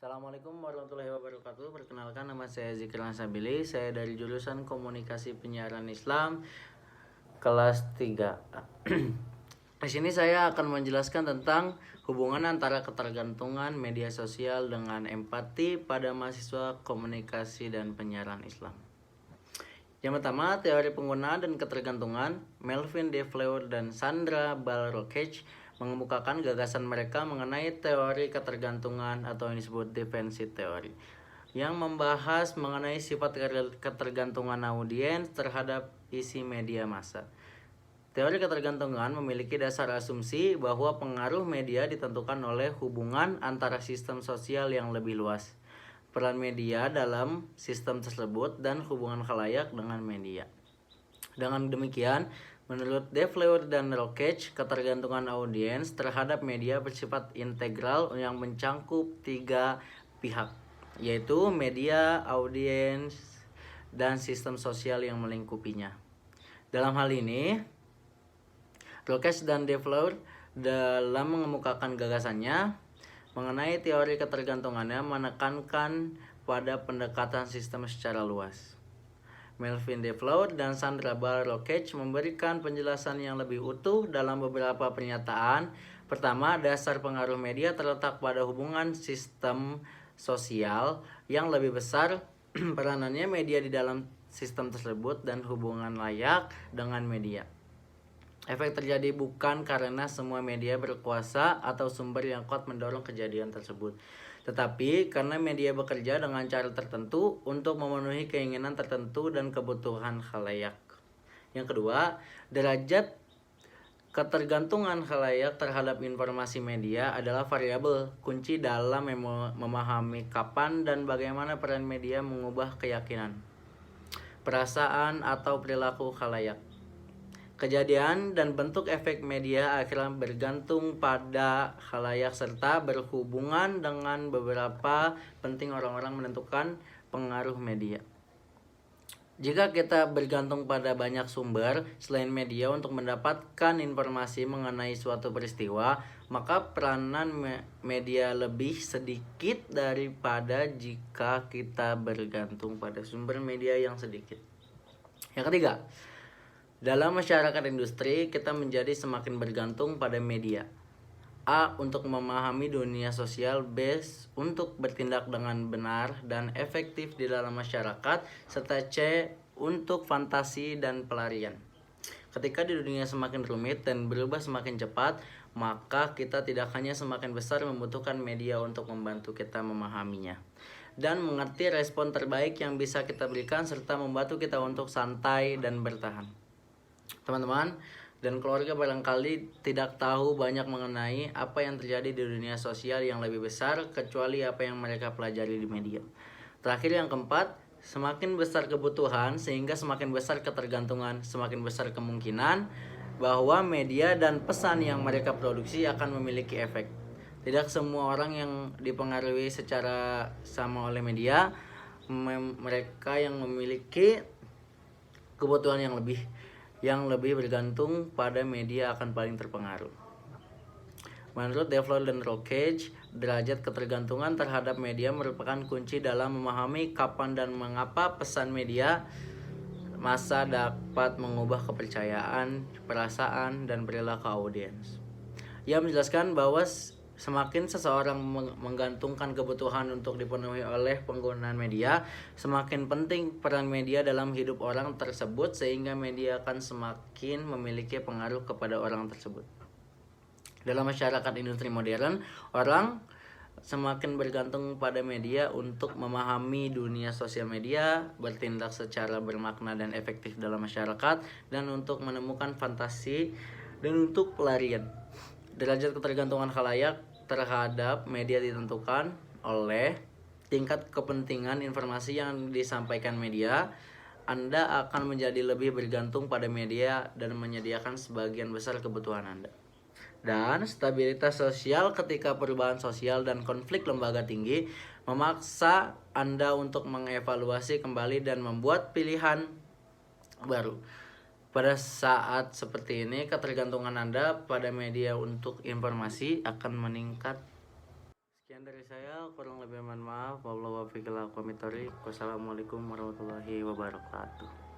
Assalamualaikum warahmatullahi wabarakatuh. Perkenalkan, nama saya Zikran Sabili. Saya dari jurusan Komunikasi Penyiaran Islam kelas 3. Di sini saya akan menjelaskan tentang hubungan antara ketergantungan media sosial dengan empati pada mahasiswa komunikasi dan penyiaran Islam. Yang pertama, teori penggunaan dan ketergantungan. Melvin De Fleur dan Sandra Balrokech mengemukakan gagasan mereka mengenai teori ketergantungan atau yang disebut dependency theory, yang membahas mengenai sifat ketergantungan audiens terhadap isi media massa. Teori ketergantungan memiliki dasar asumsi bahwa pengaruh media ditentukan oleh hubungan antara sistem sosial yang lebih luas, peran media dalam sistem tersebut, dan hubungan khalayak dengan media. Dengan demikian, menurut De Fleur dan Rokech, ketergantungan audiens terhadap media bersifat integral yang mencangkup 3 pihak, yaitu media, audiens, dan sistem sosial yang melingkupinya. Dalam hal ini, Rokech dan De Fleur dalam mengemukakan gagasannya mengenai teori ketergantungannya menekankan pada pendekatan sistem secara luas. Melvin De Fleur dan Sandra Balrokech memberikan penjelasan yang lebih utuh dalam beberapa pernyataan. Pertama, dasar pengaruh media terletak pada hubungan sistem sosial yang lebih besar peranannya media di dalam sistem tersebut dan hubungan layak dengan media. Efek terjadi bukan karena semua media berkuasa atau sumber yang kuat mendorong kejadian tersebut, tetapi karena media bekerja dengan cara tertentu untuk memenuhi keinginan tertentu dan kebutuhan khalayak. Yang kedua, derajat ketergantungan khalayak terhadap informasi media adalah variabel kunci dalam memahami kapan dan bagaimana peran media mengubah keyakinan, perasaan, atau perilaku khalayak. Kejadian dan bentuk efek media akhirnya bergantung pada khalayak serta berhubungan dengan beberapa penting orang-orang menentukan pengaruh media. Jika kita bergantung pada banyak sumber selain media untuk mendapatkan informasi mengenai suatu peristiwa, maka peranan media lebih sedikit daripada jika kita bergantung pada sumber media yang sedikit. Yang ketiga, dalam masyarakat industri, kita menjadi semakin bergantung pada media. A. Untuk memahami dunia sosial. B. Untuk bertindak dengan benar dan efektif di dalam masyarakat. Serta C. Untuk fantasi dan pelarian. Ketika di dunia semakin rumit dan berubah semakin cepat, maka kita tidak hanya semakin besar membutuhkan media untuk membantu kita memahaminya dan mengerti respon terbaik yang bisa kita berikan serta membantu kita untuk santai dan bertahan. Teman-teman dan keluarga barangkali tidak tahu banyak mengenai apa yang terjadi di dunia sosial yang lebih besar kecuali apa yang mereka pelajari di media. Terakhir, yang keempat, semakin besar kebutuhan sehingga semakin besar ketergantungan, semakin besar kemungkinan bahwa media dan pesan yang mereka produksi akan memiliki efek. Tidak semua orang yang dipengaruhi secara sama oleh media. Mereka yang memiliki kebutuhan yang lebih bergantung pada media akan paling terpengaruh. Menurut De Fleur dan Rokech, derajat ketergantungan terhadap media merupakan kunci dalam memahami kapan dan mengapa pesan media massa dapat mengubah kepercayaan, perasaan, dan perilaku audiens. Ia menjelaskan bahwa semakin seseorang menggantungkan kebutuhan untuk dipenuhi oleh penggunaan media, semakin penting peran media dalam hidup orang tersebut sehingga media akan semakin memiliki pengaruh kepada orang tersebut. Dalam masyarakat industri modern, orang semakin bergantung pada media untuk memahami dunia sosial media, bertindak secara bermakna dan efektif dalam masyarakat, dan untuk menemukan fantasi dan untuk pelarian. Derajat ketergantungan khalayak terhadap media ditentukan oleh tingkat kepentingan informasi yang disampaikan media. Anda akan menjadi lebih bergantung pada media dan menyediakan sebagian besar kebutuhan Anda. Dan stabilitas sosial ketika perubahan sosial dan konflik lembaga tinggi memaksa Anda untuk mengevaluasi kembali dan membuat pilihan baru. Pada saat seperti ini, ketergantungan Anda pada media untuk informasi akan meningkat. Sekian dari saya. hal, kurang lebih mohon maaf. Wassalamualaikum warahmatullahi wabarakatuh.